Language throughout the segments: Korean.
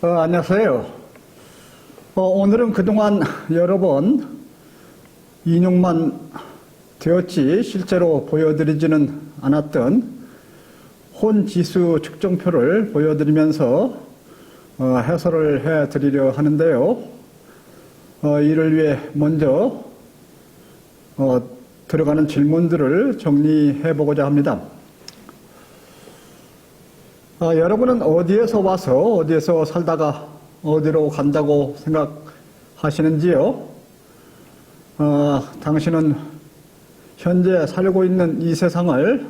안녕하세요. 오늘은 그동안 여러 번 인용만 되었지 실제로 보여드리지는 않았던 혼지수 측정표를 보여드리면서 해설을 해드리려 하는데요. 이를 위해 먼저 들어가는 질문들을 정리해 보고자 합니다. 여러분은 어디에서 와서 어디에서 살다가 어디로 간다고 생각하시는지요? 당신은 현재 살고 있는 이 세상을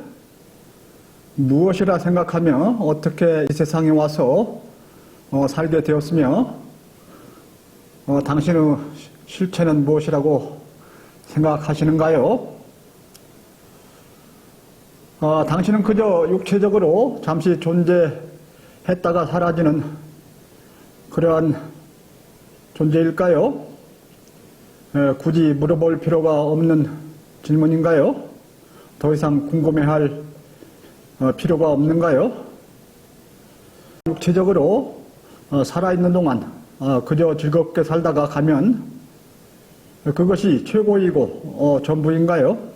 무엇이라 생각하며 어떻게 이 세상에 와서 살게 되었으며 당신의 실체는 무엇이라고 생각하시는가요? 당신은 그저 육체적으로 잠시 존재했다가 사라지는 그러한 존재일까요? 굳이 물어볼 필요가 없는 질문인가요? 더 이상 궁금해할 필요가 없는가요? 육체적으로 살아있는 동안 그저 즐겁게 살다가 가면 그것이 최고이고 전부인가요?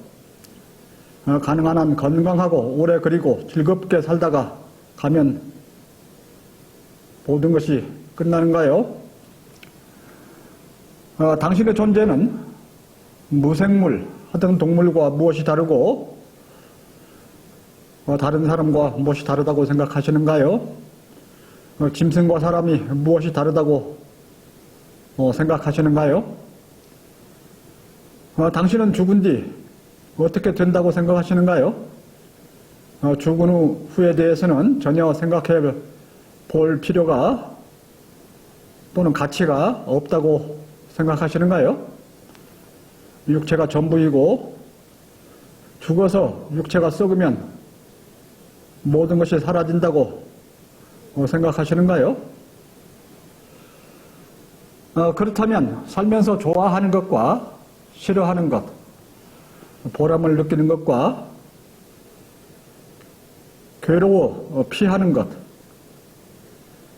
가능한 한 건강하고 오래 그리고 즐겁게 살다가 가면 모든 것이 끝나는가요? 당신의 존재는 무생물, 하등 동물과 무엇이 다르고 다른 사람과 무엇이 다르다고 생각하시는가요? 짐승과 사람이 무엇이 다르다고 생각하시는가요? 당신은 죽은 뒤 어떻게 된다고 생각하시는가요? 죽은 후에 대해서는 전혀 생각해 볼 필요가 또는 가치가 없다고 생각하시는가요? 육체가 전부이고 죽어서 육체가 썩으면 모든 것이 사라진다고 생각하시는가요? 그렇다면 살면서 좋아하는 것과 싫어하는 것, 보람을 느끼는 것과 괴로워 피하는 것,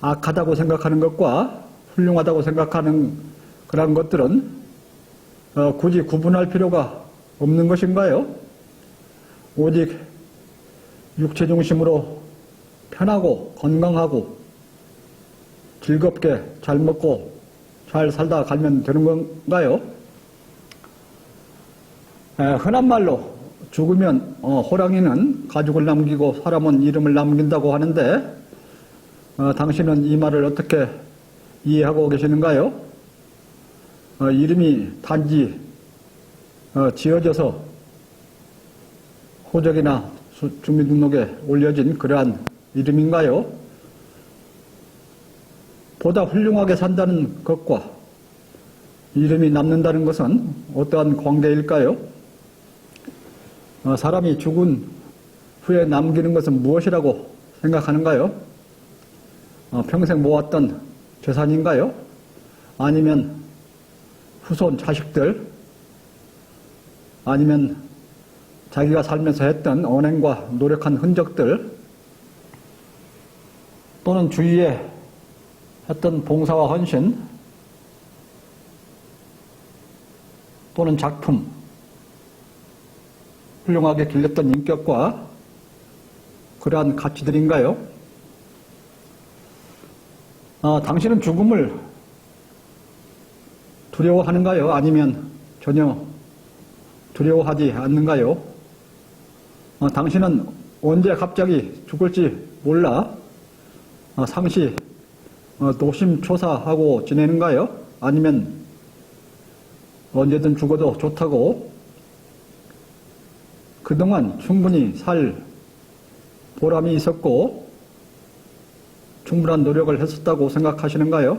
악하다고 생각하는 것과 훌륭하다고 생각하는 그런 것들은 굳이 구분할 필요가 없는 것인가요? 오직 육체 중심으로 편하고 건강하고 즐겁게 잘 먹고 잘 살다 가면 되는 건가요? 흔한 말로 죽으면 호랑이는 가죽을 남기고 사람은 이름을 남긴다고 하는데 당신은 이 말을 어떻게 이해하고 계시는가요? 이름이 단지 지어져서 호적이나 주민등록에 올려진 그러한 이름인가요? 보다 훌륭하게 산다는 것과 이름이 남는다는 것은 어떠한 관계일까요? 사람이 죽은 후에 남기는 것은 무엇이라고 생각하는가요? 평생 모았던 재산인가요? 아니면 후손 자식들? 아니면 자기가 살면서 했던 언행과 노력한 흔적들? 또는 주위에 했던 봉사와 헌신? 또는 작품? 훌륭하게 길렀던 인격과 그러한 가치들인가요? 당신은 죽음을 두려워하는가요? 아니면 전혀 두려워하지 않는가요? 당신은 언제 갑자기 죽을지 몰라 상시 노심초사하고 지내는가요? 아니면 언제든 죽어도 좋다고 그동안 충분히 살 보람이 있었고 충분한 노력을 했었다고 생각하시는가요?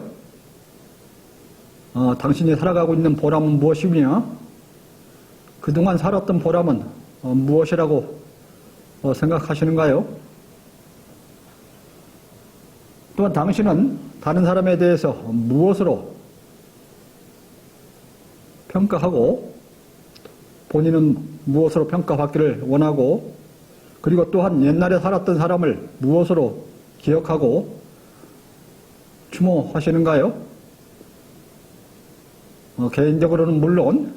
당신이 살아가고 있는 보람은 무엇이며 그동안 살았던 보람은 무엇이라고 생각하시는가요? 또한 당신은 다른 사람에 대해서 무엇으로 평가하고 본인은 무엇으로 평가받기를 원하고 그리고 또한 옛날에 살았던 사람을 무엇으로 기억하고 추모하시는가요? 개인적으로는 물론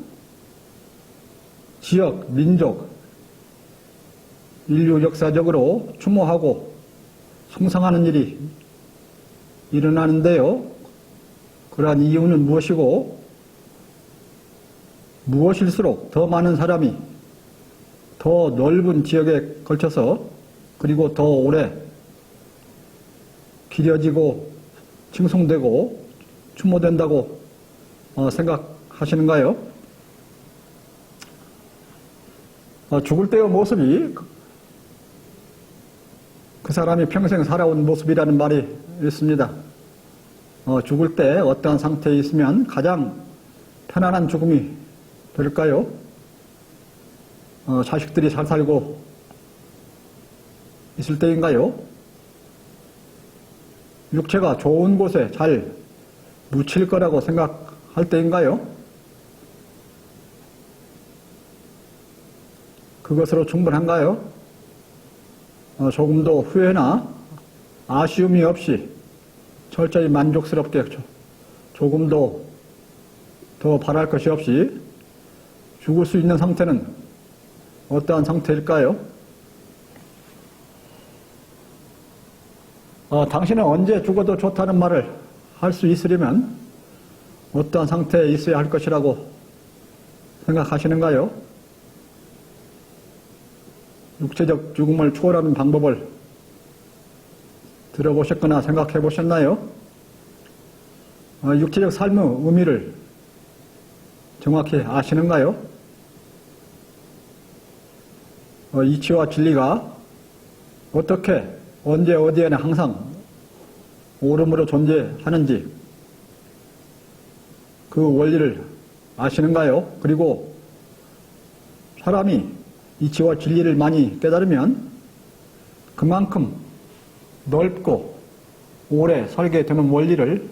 지역, 민족, 인류 역사적으로 추모하고 숭상하는 일이 일어나는데요. 그러한 이유는 무엇이고 무엇일수록 더 많은 사람이 더 넓은 지역에 걸쳐서 그리고 더 오래 기려지고 칭송되고 추모된다고 생각하시는가요? 죽을 때의 모습이 그 사람이 평생 살아온 모습이라는 말이 있습니다. 죽을 때 어떠한 상태에 있으면 가장 편안한 죽음이 될까요? 자식들이 잘 살고 있을 때인가요? 육체가 좋은 곳에 잘 묻힐 거라고 생각할 때인가요? 그것으로 충분한가요? 조금도 후회나 아쉬움이 없이 철저히 만족스럽게 조금도 더 바랄 것이 없이 죽을 수 있는 상태는 어떠한 상태일까요? 당신은 언제 죽어도 좋다는 말을 할 수 있으려면 어떠한 상태에 있어야 할 것이라고 생각하시는가요? 육체적 죽음을 초월하는 방법을 들어보셨거나 생각해 보셨나요? 육체적 삶의 의미를 정확히 아시는가요? 이치와 진리가 어떻게 언제 어디에나 항상 옳음으로 존재하는지 그 원리를 아시는가요? 그리고 사람이 이치와 진리를 많이 깨달으면 그만큼 넓고 오래 살게 되는 원리를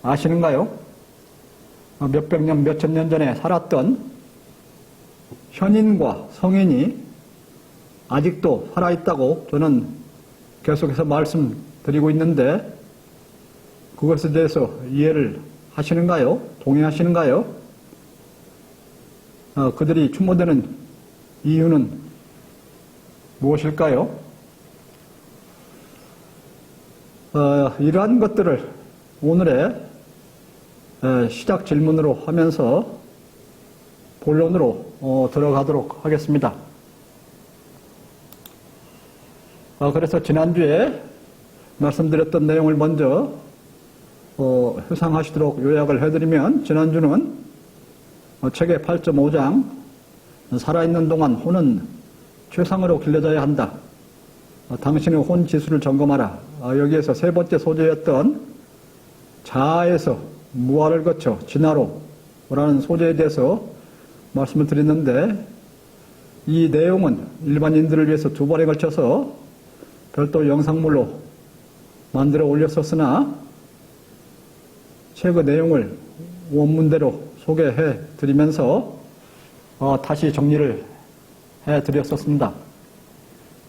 아시는가요? 몇백 년, 몇천 년 전에 살았던 현인과 성인이 아직도 살아있다고 저는 계속해서 말씀드리고 있는데 그것에 대해서 이해를 하시는가요? 동의하시는가요? 그들이 추모되는 이유는 무엇일까요? 이러한 것들을 오늘의 시작 질문으로 하면서 본론으로 들어가도록 하겠습니다. 그래서 지난주에 말씀드렸던 내용을 먼저 회상하시도록 요약을 해드리면 지난주는 책의 8.5장 살아있는 동안 혼은 최상으로 길러져야 한다. 당신의 혼 지수를 점검하라. 여기에서 세 번째 소재였던 자아에서 무아를 거쳐 진화로 라는 소재에 대해서 말씀을 드렸는데 이 내용은 일반인들을 위해서 두 번에 걸쳐서 별도 영상물로 만들어 올렸었으나 책의 내용을 원문대로 소개해 드리면서 다시 정리를 해 드렸었습니다.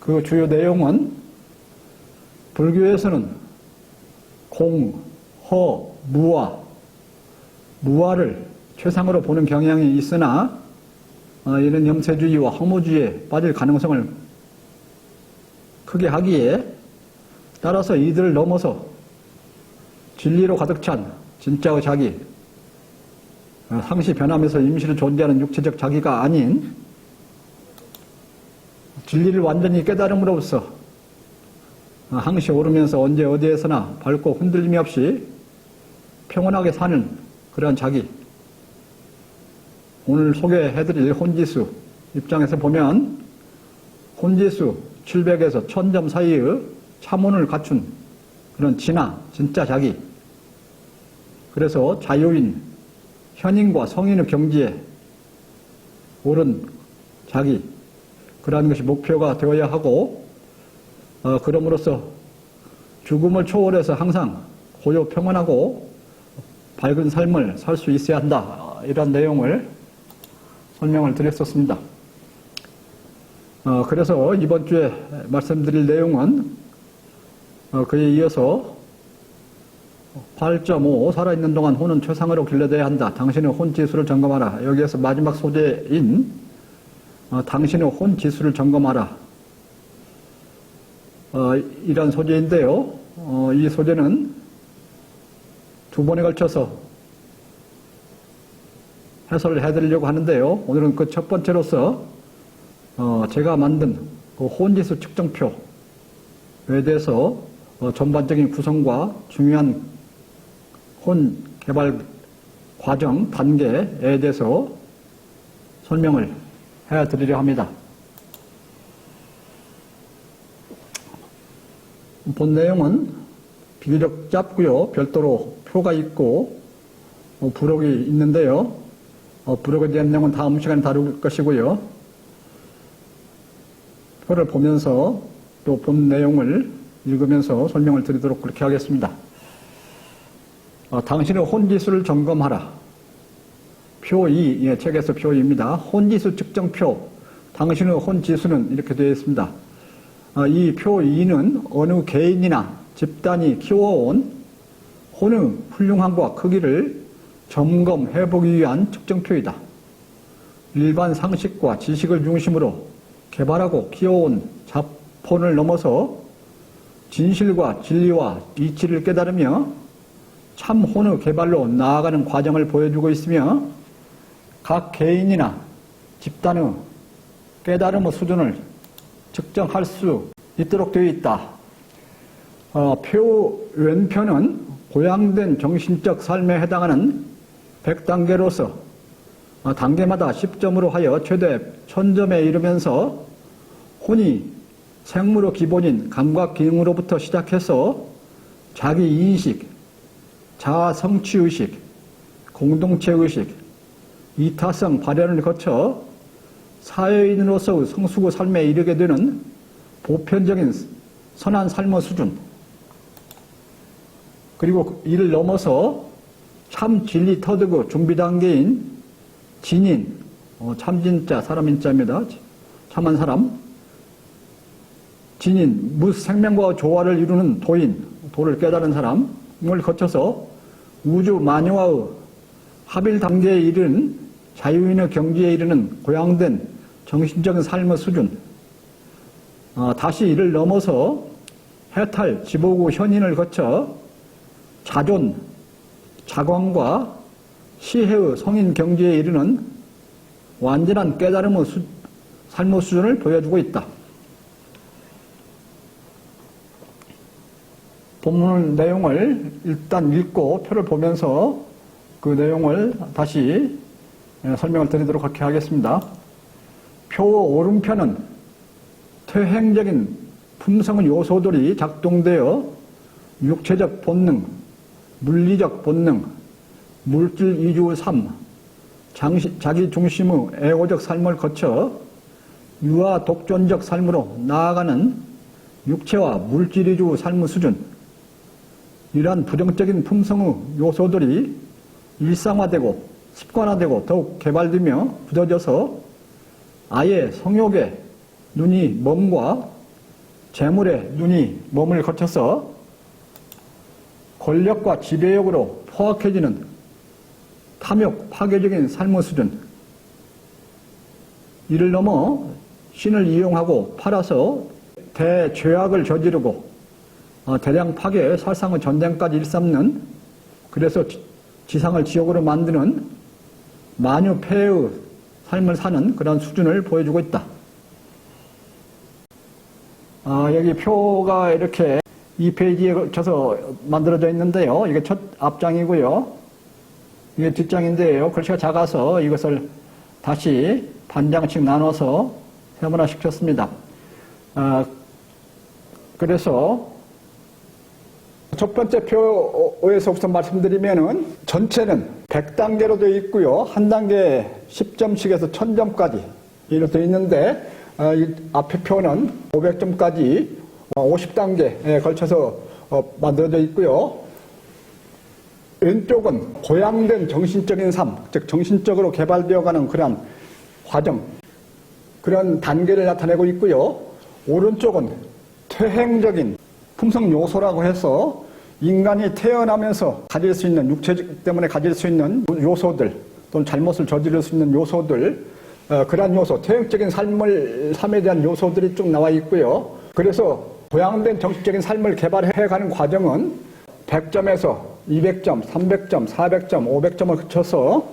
그 주요 내용은 불교에서는 공, 허, 무아를 최상으로 보는 경향이 있으나 이런 염세주의와 허무주의에 빠질 가능성을 크게 하기에 따라서 이들을 넘어서 진리로 가득 찬 진짜의 자기, 상시 변하면서 임시로 존재하는 육체적 자기가 아닌 진리를 완전히 깨달음으로써 항시 오르면서 언제 어디에서나 밝고 흔들림이 없이 평온하게 사는 그런 자기. 오늘 소개해드릴 혼지수 입장에서 보면 혼지수 700에서 1000점 사이의 참혼을 갖춘 그런 진짜 자기. 그래서 자유인, 현인과 성인의 경지에 오른 자기. 그러한 것이 목표가 되어야 하고 그럼으로써 죽음을 초월해서 항상 고요 평온하고 밝은 삶을 살 수 있어야 한다. 이런 내용을 설명을 드렸었습니다. 그래서 이번 주에 말씀드릴 내용은 그에 이어서 8.5 살아있는 동안 혼은 최상으로 길러져야 한다. 당신의 혼 지수를 점검하라. 여기에서 마지막 소재인 당신의 혼 지수를 점검하라. 이런 소재인데요. 이 소재는 두 번에 걸쳐서 해설을 해드리려고 하는데요. 오늘은 그 첫 번째로서 제가 만든 그 혼지수 측정표에 대해서 전반적인 구성과 중요한 혼 개발 과정 단계에 대해서 설명을 해드리려 합니다. 본 내용은 비교적 짧고요. 별도로 표가 있고 부록이 있는데요. 부록에 대한 내용은 다음 시간에 다룰 것이고요. 표를 보면서 또 본 내용을 읽으면서 설명을 드리도록 그렇게 하겠습니다. 당신의 혼지수를 점검하라. 표 2, 책에서 표 2입니다. 혼지수 측정표, 당신의 혼지수는 이렇게 되어 있습니다. 이 표 2는 어느 개인이나 집단이 키워온 혼의 훌륭함과 크기를 점검해보기 위한 측정표이다. 일반 상식과 지식을 중심으로 개발하고 키워온 자본을 넘어서 진실과 진리와 이치를 깨달으며 참 혼의 개발로 나아가는 과정을 보여주고 있으며 각 개인이나 집단의 깨달음의 수준을 측정할 수 있도록 되어 있다. 왼표는 고양된 정신적 삶에 해당하는 100단계로서 단계마다 10점으로 하여 최대 1000점에 이르면서 혼이 생물의 기본인 감각 기능으로부터 시작해서 자기 인식, 자아 성취의식, 공동체의식, 이타성 발현을 거쳐 사회인으로서의 성숙의 삶에 이르게 되는 보편적인 선한 삶의 수준, 그리고 이를 넘어서 참 진리 터득의 준비 단계인 진인, 참진자, 사람인자입니다. 참한 사람, 진인, 무생명과 조화를 이루는 도인, 도를 깨달은 사람을 거쳐서 우주 만유와의 합일 단계에 이르는 자유인의 경지에 이르는 고양된 정신적인 삶의 수준, 다시 이를 넘어서 해탈, 지보구, 현인을 거쳐 자존, 자광과 시혜의 성인 경지에 이르는 완전한 깨달음의 삶의 수준을 보여주고 있다. 본문 내용을 일단 읽고 표를 보면서 그 내용을 다시 설명을 드리도록 그렇게 하겠습니다. 표 오른편은 퇴행적인 품성 요소들이 작동되어 육체적 본능, 물리적 본능, 물질 이주의 삶, 자기 중심의 애고적 삶을 거쳐 유아 독존적 삶으로 나아가는 육체와 물질 이주의 삶의 수준, 이러한 부정적인 품성의 요소들이 일상화되고 습관화되고 더욱 개발되며 굳어져서 아예 성욕의 눈이 몸과 재물의 눈이 몸을 거쳐서 권력과 지배욕으로 포악해지는 탐욕, 파괴적인 삶의 수준, 이를 넘어 신을 이용하고 팔아서 대죄악을 저지르고 대량 파괴, 살상의 전쟁까지 일삼는, 그래서 지상을 지옥으로 만드는 만유폐의 삶을 사는 그런 수준을 보여주고 있다. 여기 표가 이렇게 2페이지에 걸쳐서 만들어져 있는데요. 이게 첫 앞장이고요. 이게 뒷장인데요. 글씨가 작아서 이것을 다시 반장씩 나눠서 세분화시켰습니다. 그래서 첫 번째 표에서부터 말씀드리면은 전체는 100단계로 되어 있고요. 한 단계 10점씩에서 1000점까지 이렇게 되어 있는데 이 앞에 표는 500점까지 50단계에 걸쳐서 만들어져 있고요. 왼쪽은 고양된 정신적인 삶, 즉 정신적으로 개발되어가는 그런 과정, 그런 단계를 나타내고 있고요. 오른쪽은 퇴행적인 품성 요소라고 해서 인간이 태어나면서 가질 수 있는, 육체 때문에 가질 수 있는 요소들, 또는 잘못을 저지를 수 있는 요소들, 그러한 요소, 토형적인 삶에 대한 요소들이 쭉 나와 있고요. 그래서 보양된 정신적인 삶을 개발해가는 과정은 100점에서 200점, 300점, 400점, 500점을 거쳐서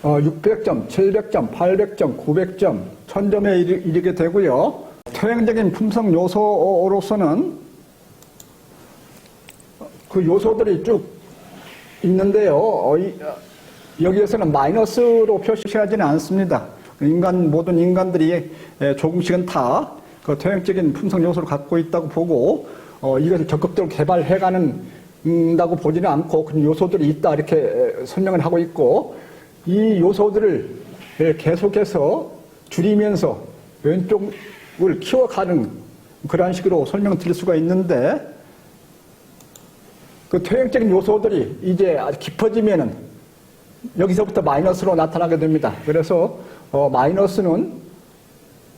600점, 700점, 800점, 900점, 1000점에 이르게 되고요. 토형적인 품성 요소로서는 그 요소들이 쭉 있는데요. 여기에서는 마이너스로 표시하지는 않습니다. 모든 인간들이 조금씩은 다 그 토형적인 품성 요소를 갖고 있다고 보고, 이것을 적극적으로 개발해가는다고 보지는 않고, 그런 요소들이 있다, 이렇게 설명을 하고 있고, 이 요소들을 계속해서 줄이면서 왼쪽을 키워가는 그런 식으로 설명을 드릴 수가 있는데, 그 토형적인 요소들이 이제 아주 깊어지면은 여기서부터 마이너스로 나타나게 됩니다. 그래서 마이너스는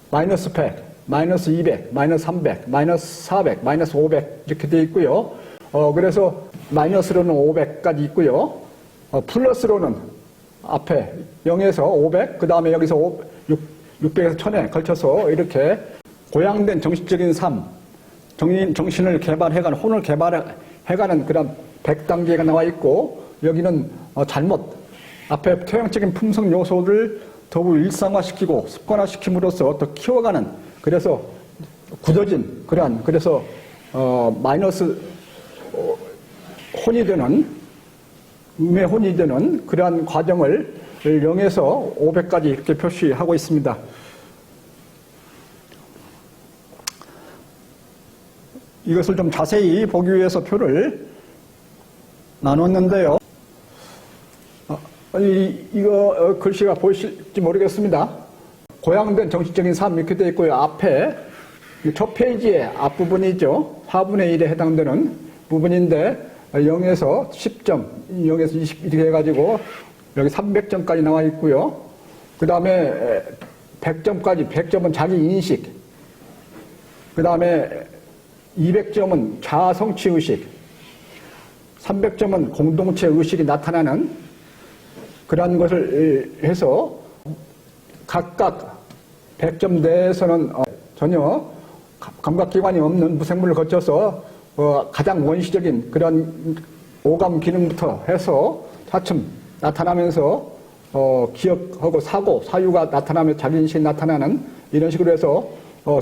마이너스 100, 마이너스 200, 마이너스 300, 마이너스 400, 마이너스 500 이렇게 되어 있고요. 그래서 마이너스로는 500까지 있고요. 플러스로는 앞에 0에서 500, 그 다음에 여기서 600에서 1000에 걸쳐서 이렇게 고양된 정신적인 삶, 정신을 개발해가는, 혼을 개발해가는 그런 100단계가 나와 있고, 여기는 잘못, 앞에 토형적인 품성 요소를 더욱 일상화시키고 습관화시킴으로써 더 키워가는, 그래서 굳어진 그래서 마이너스 혼이 되는, 음의 혼이 되는 그러한 과정을 0에서 500까지 이렇게 표시하고 있습니다. 이것을 좀 자세히 보기 위해서 표를 나눴는데요. 이거 글씨가 보이실지 모르겠습니다. 고양된 정신적인 삶 이렇게 되어 있고요. 앞에 첫 페이지의 앞부분이죠. 4분의 1에 해당되는 부분인데 0에서 10점, 0에서 20 이렇게 해가지고 여기 300점까지 나와 있고요. 그 다음에 100점까지, 100점은 자기 인식, 그 다음에 200점은 자아 성취 의식, 300점은 공동체 의식이 나타나는 그런 것을 해서 각각 100점 내에서는 전혀 감각기관이 없는 무생물을 거쳐서 가장 원시적인 그런 오감 기능부터 해서 차츰 나타나면서 기억하고 사고, 사유가 나타나며 자기인식이 나타나는 이런 식으로 해서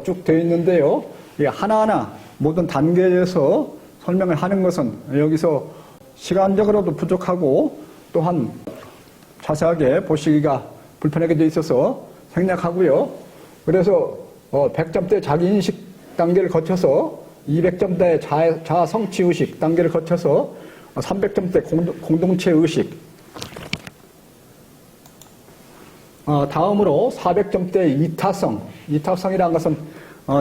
쭉 되어 있는데요. 하나하나 모든 단계에서 설명을 하는 것은 여기서 시간적으로도 부족하고 또한 자세하게 보시기가 불편하게 되어 있어서 생략하고요. 그래서 100점대 자기인식 단계를 거쳐서 200점대 자아 성취의식 단계를 거쳐서 300점대 공동체의식, 다음으로 400점대 이타성이라는 것은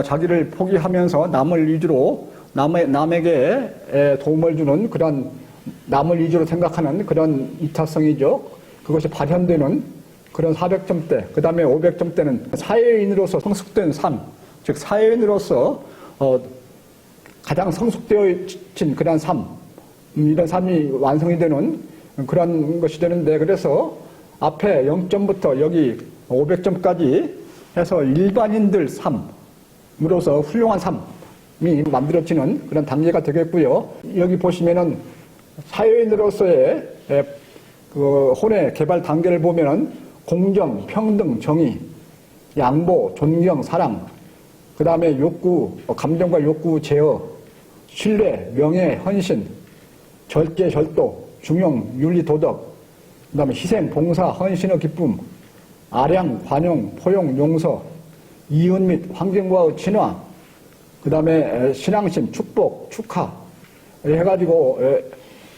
자기를 포기하면서 남을 위주로 남에게 도움을 주는 그런 남을 위주로 생각하는 그런 이타성이죠. 그것이 발현되는 그런 400점대, 그 다음에 500점대는 사회인으로서 성숙된 삶, 즉 사회인으로서 가장 성숙되어진 그런 삶, 이런 삶이 완성이 되는 그런 것이 되는데, 그래서 앞에 0점부터 여기 500점까지 해서 일반인들 삶으로서 훌륭한 삶이 만들어지는 그런 단계가 되겠고요. 여기 보시면은 사회인으로서의 그 혼의 개발 단계를 보면은 공정, 평등, 정의, 양보, 존경, 사랑, 그 다음에 욕구, 감정과 욕구 제어, 신뢰, 명예, 헌신, 절제, 절도, 중용, 윤리, 도덕, 그 다음에 희생, 봉사, 헌신의 기쁨, 아량, 관용, 포용, 용서, 이윤 및 환경과의 친화, 그 다음에 신앙심, 축복, 축하 해가지고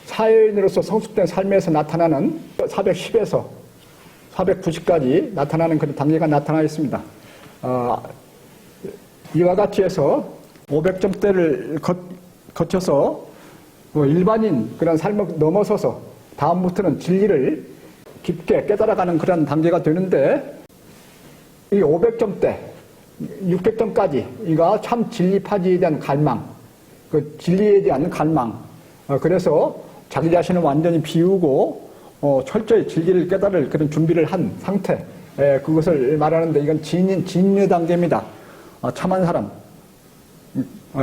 사회인으로서 성숙된 삶에서 나타나는 410에서 490까지 나타나는 그런 단계가 나타나 있습니다. 이와 같이 해서 500점대를 거쳐서 일반인 그런 삶을 넘어서서 다음부터는 진리를 깊게 깨달아가는 그런 단계가 되는데, 이 500점대 600점까지 이가 참 진리 파지에 대한 갈망, 그 진리에 대한 갈망. 그래서 자기 자신을 완전히 비우고 철저히 진리를 깨달을 그런 준비를 한 상태. 그것을 말하는데 이건 진리 단계입니다. 참한 사람.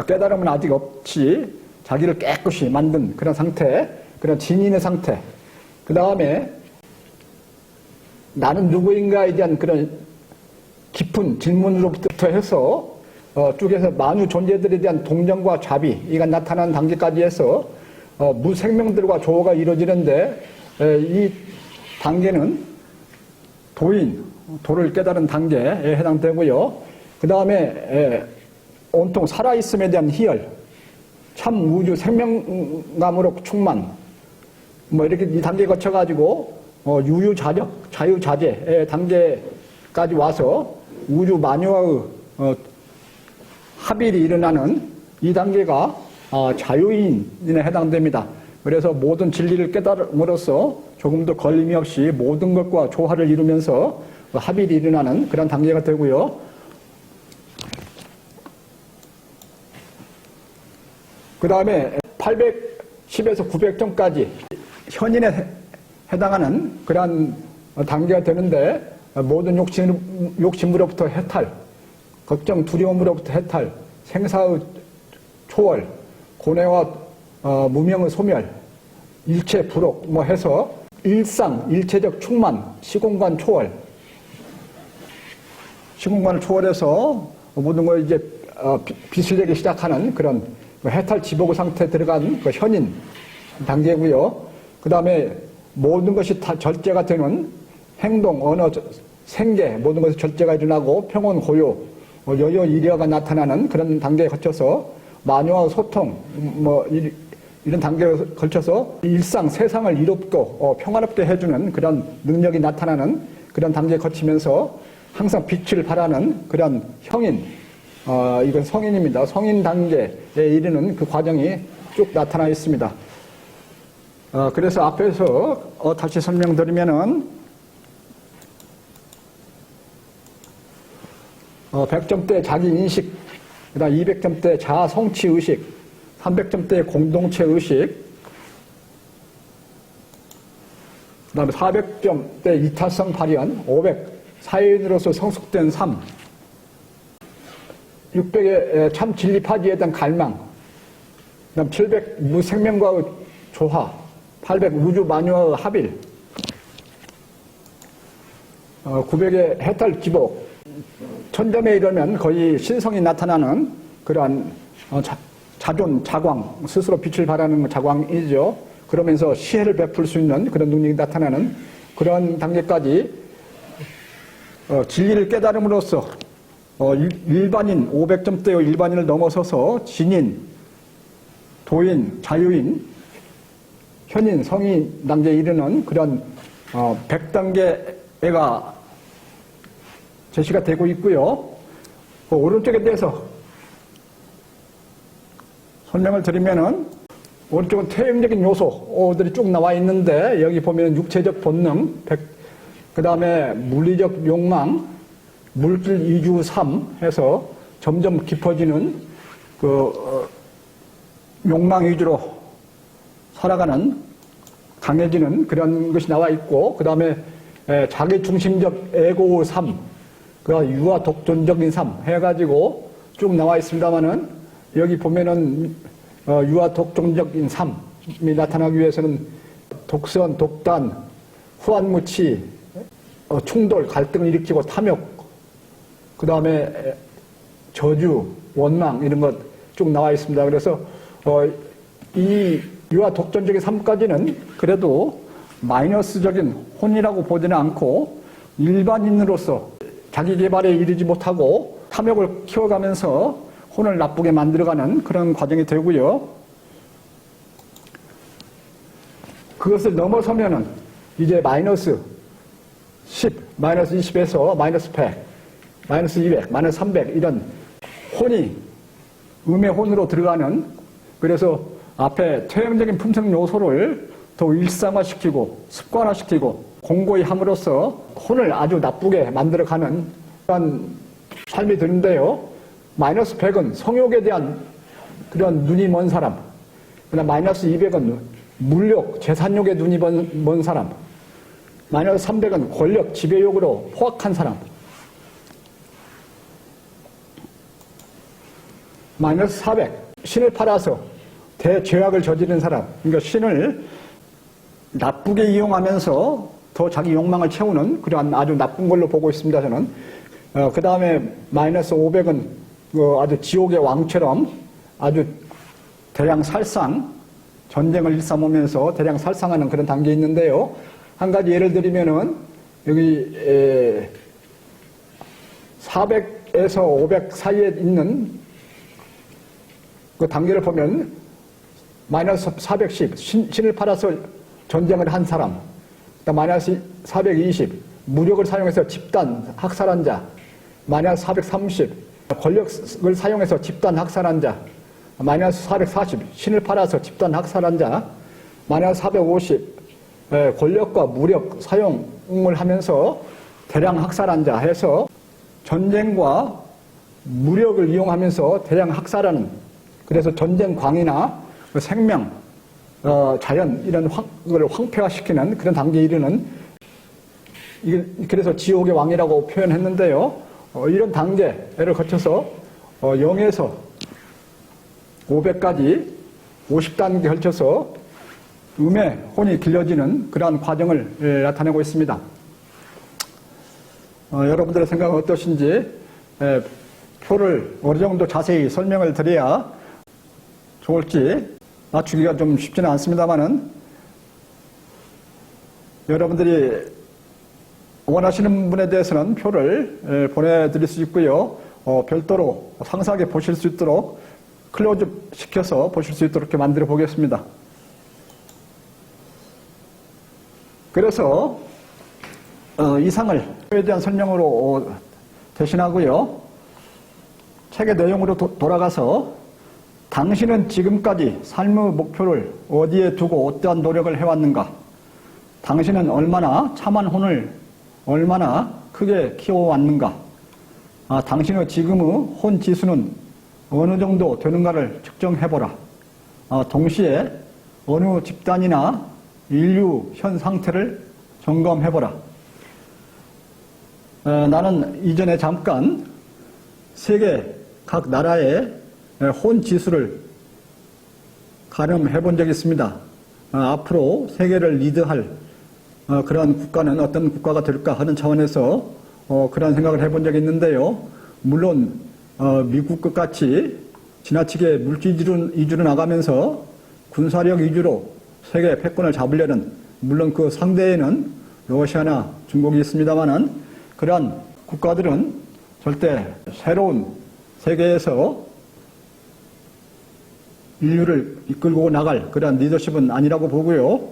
깨달음은 아직 없이 자기를 깨끗이 만든 그런 상태, 그런 진인의 상태. 그 다음에 나는 누구인가에 대한 그런 깊은 질문으로부터 해서 쭉 해서 만유 존재들에 대한 동정과 자비, 이가 나타나는 단계까지 해서 무생명들과 조화가 이루어지는데 이 단계는 도를 깨달은 단계에 해당되고요. 그 다음에 온통 살아있음에 대한 희열, 참 우주 생명감으로 충만, 뭐 이렇게 이 단계 거쳐가지고 유유자적, 자유자재의 단계까지 와서 우주 만유와의 합일이 일어나는 이 단계가 자유인에 해당됩니다. 그래서 모든 진리를 깨달음으로써 조금도 걸림이 없이 모든 것과 조화를 이루면서 합일이 일어나는 그런 단계가 되고요. 그 다음에 810에서 900점까지 현인에 해당하는 그러한 단계가 되는데 모든 욕심으로부터 해탈, 걱정, 두려움으로부터 해탈, 생사의 초월, 고뇌와 무명의 소멸, 일체 불혹 뭐 해서 일상, 일체적 충만, 시공간 초월, 시공간을 초월해서 모든 걸 이제 빛을 내기 시작하는 그런 해탈 지복의 상태에 들어간 그 현인 단계고요. 그 다음에 모든 것이 다 절제가 되는 행동, 언어, 생계, 모든 것이 절제가 일어나고 평온, 고요, 여유, 일여가 나타나는 그런 단계에 거쳐서 만유와 소통, 뭐 이런 단계에 걸쳐서 일상, 세상을 이롭고 평화롭게 해주는 그런 능력이 나타나는 그런 단계에 거치면서 항상 빛을 발하는 그런 형인, 이건 성인입니다. 성인 단계에 이르는 그 과정이 쭉 나타나 있습니다. 그래서 앞에서 다시 설명드리면은 100점대 자기인식, 그 다음 200점대 자아 성취의식, 300점대 공동체의식, 그 다음에 400점대 이타성 발현, 500 사회인으로서 성숙된 삶, 600의 참 진리파지에 대한 갈망, 그 다음 700 무생명과의 조화, 800 우주 만유와의 합일, 900의 해탈 기복, 1000점에 이르면 거의 신성이 나타나는 그러한 자존, 자광, 스스로 빛을 발하는 자광이죠. 그러면서 시혜를 베풀 수 있는 그런 능력이 나타나는 그런 단계까지 진리를 깨달음으로써 일반인, 500점대의 일반인을 넘어서서 진인, 도인, 자유인, 현인, 성인 단계에 이르는 그런 100단계가 제시가 되고 있고요. 그 오른쪽에 대해서 설명을 드리면은 오른쪽은 퇴행적인 요소들이 쭉 나와 있는데 여기 보면 육체적 본능, 그 다음에 물리적 욕망, 물질 이주 삶 해서 점점 깊어지는 그 욕망 위주로 살아가는 강해지는 그런 것이 나와 있고 그 다음에 자기 중심적 에고의 삶, 그 유아 독존적인 삶 해가지고 쭉 나와 있습니다만은 여기 보면은 유아 독존적인 삶이 나타나기 위해서는 독선, 독단, 후한무치, 충돌, 갈등을 일으키고 탐욕, 그 다음에 저주, 원망 이런 것 쭉 나와 있습니다. 그래서 이 유아 독존적인 삶까지는 그래도 마이너스적인 혼이라고 보지는 않고 일반인으로서 자기 개발에 이르지 못하고 탐욕을 키워가면서 혼을 나쁘게 만들어가는 그런 과정이 되고요. 그것을 넘어서면은 이제 마이너스 10, 마이너스 20에서 마이너스 100, 마이너스 200, 마이너스 300 이런 혼이 음의 혼으로 들어가는 그래서 앞에 퇴행적인 품성 요소를 더 일상화시키고 습관화시키고 공고히 함으로써 혼을 아주 나쁘게 만들어가는 그런 삶이 드는데요. 마이너스 100은 성욕에 대한 그런 눈이 먼 사람. 그다음 마이너스 200은 물욕, 재산욕에 눈이 먼 사람. 마이너스 300은 권력, 지배욕으로 포악한 사람. 마이너스 400, 신을 팔아서 대죄악을 저지른 사람. 그러니까 신을 나쁘게 이용하면서 더 자기 욕망을 채우는 그러한 아주 나쁜 걸로 보고 있습니다, 저는. 그 다음에 마이너스 500은 아주 지옥의 왕처럼 아주 대량 살상, 전쟁을 일삼으면서 대량 살상하는 그런 단계에 있는데요. 한 가지 예를 들면은 여기 400에서 500 사이에 있는 그 단계를 보면 마이너스 410, 신을 팔아서 전쟁을 한 사람. 마이너스 420, 무력을 사용해서 집단 학살한 자. 마이너스 430, 권력을 사용해서 집단 학살한 자. 마이너스 440, 신을 팔아서 집단 학살한 자. 마이너스 450, 권력과 무력 사용을 하면서 대량 학살한 자 해서 전쟁과 무력을 이용하면서 대량 학살하는, 그래서 전쟁광이나 생명, 자연 이런 걸 황폐화시키는 그런 단계에 이르는, 그래서 지옥의 왕이라고 표현했는데요. 이런 단계를 거쳐서 0에서 500까지 50단계 걸쳐서 음의 혼이 길러지는 그러한 과정을 나타내고 있습니다. 여러분들의 생각은 어떠신지 표를 어느 정도 자세히 설명을 드려야 좋을지 맞추기가 좀 쉽지는 않습니다만은 여러분들이 원하시는 분에 대해서는 표를 보내드릴 수 있고요. 별도로 상세하게 보실 수 있도록 클로즈업 시켜서 보실 수 있도록 이렇게 만들어 보겠습니다. 그래서 이상을 표에 대한 설명으로 대신하고요. 책의 내용으로 돌아가서 당신은 지금까지 삶의 목표를 어디에 두고 어떠한 노력을 해왔는가? 당신은 얼마나 참한 혼을 얼마나 크게 키워왔는가? 당신의 지금의 혼 지수는 어느 정도 되는가를 측정해보라. 동시에 어느 집단이나 인류 현 상태를 점검해보라. 나는 이전에 잠깐 세계 각 나라의 혼 지수를 가늠해 본 적이 있습니다. 앞으로 세계를 리드할 그런 국가는 어떤 국가가 될까 하는 차원에서 그런 생각을 해본 적이 있는데요. 물론 미국 같이 지나치게 물질 위주로 나가면서 군사력 위주로 세계 패권을 잡으려는, 물론 그 상대에는 러시아나 중국이 있습니다만은 그러한 국가들은 절대 새로운 세계에서 인류를 이끌고 나갈 그러한 리더십은 아니라고 보고요.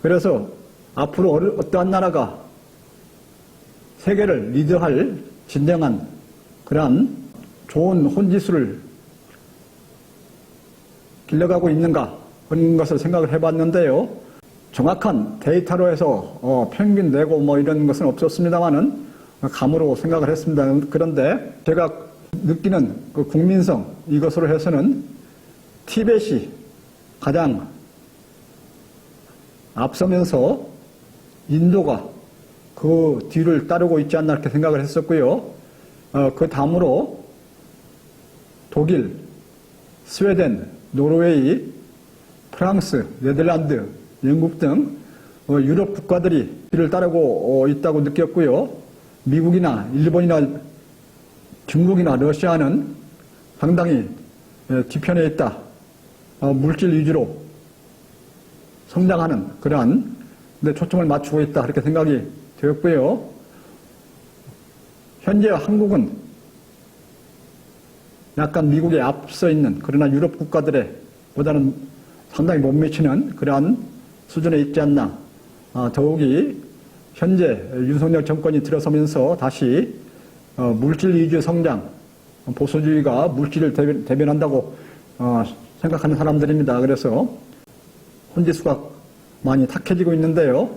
그래서 앞으로 어떠한 나라가 세계를 리드할 진정한 그러한 좋은 혼지수를 길러가고 있는가 그런 것을 생각을 해봤는데요. 정확한 데이터로 해서 평균 내고 뭐 이런 것은 없었습니다만은 감으로 생각을 했습니다. 그런데 제가 느끼는 그 국민성 이것으로 해서는 티벳이 가장 앞서면서 인도가 그 뒤를 따르고 있지 않나 이렇게 생각을 했었고요. 그 다음으로 독일, 스웨덴, 노르웨이, 프랑스, 네덜란드, 영국 등 유럽 국가들이 뒤를 따르고 있다고 느꼈고요. 미국이나 일본이나 중국이나 러시아는 상당히 뒤편에 있다. 물질 위주로 성장하는 그러한 데 초점을 맞추고 있다. 그렇게 생각이 되었고요. 현재 한국은 약간 미국에 앞서 있는, 그러나 유럽 국가들의 보다는 상당히 못 미치는 그러한 수준에 있지 않나. 더욱이 현재 윤석열 정권이 들어서면서 다시 물질 위주 성장, 보수주의가 물질을 대변한다고 생각하는 사람들입니다. 그래서 혼지수가 많이 탁해지고 있는데요.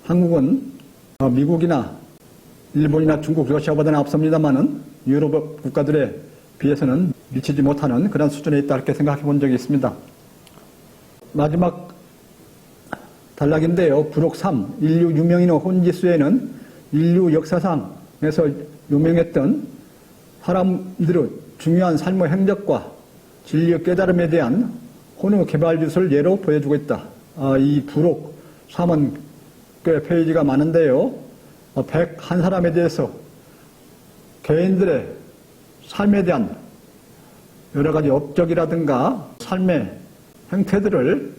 한국은 미국이나 일본이나 중국, 러시아보다는 앞섭니다만은 유럽 국가들에 비해서는 미치지 못하는 그런 수준에 있다 이렇게 생각해 본 적이 있습니다. 마지막 단락인데요. 부록 3. 인류 유명인의 혼지수에는 인류 역사상에서 유명했던 사람들의 중요한 삶의 행적과 진리의 깨달음에 대한 혼의 개발 주소를 예로 보여주고 있다. 이 부록 3은 꽤 페이지가 많은데요. 101사람에 대해서 개인들의 삶에 대한 여러 가지 업적이라든가 삶의 행태들을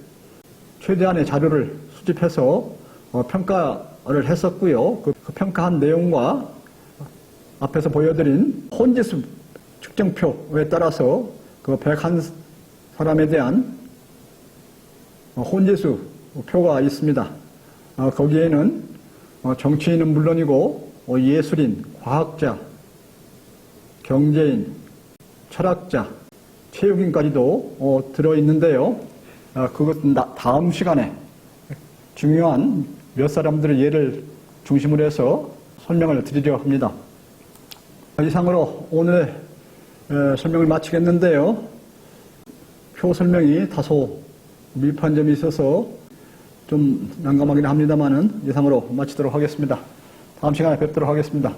최대한의 자료를 수집해서 평가를 했었고요. 그 평가한 내용과 앞에서 보여드린 혼지수 측정표에 따라서 그 101사람에 대한 혼지수 표가 있습니다. 거기에는 정치인은 물론이고 예술인, 과학자, 경제인, 철학자, 체육인까지도 들어있는데요. 그것은 다음 시간에 중요한 몇 사람들의 예를 중심으로 해서 설명을 드리려 합니다. 이상으로 오늘의 설명을 마치겠는데요. 표 설명이 다소 미흡한 점이 있어서 좀 난감하긴 합니다만은 이상으로 마치도록 하겠습니다. 다음 시간에 뵙도록 하겠습니다.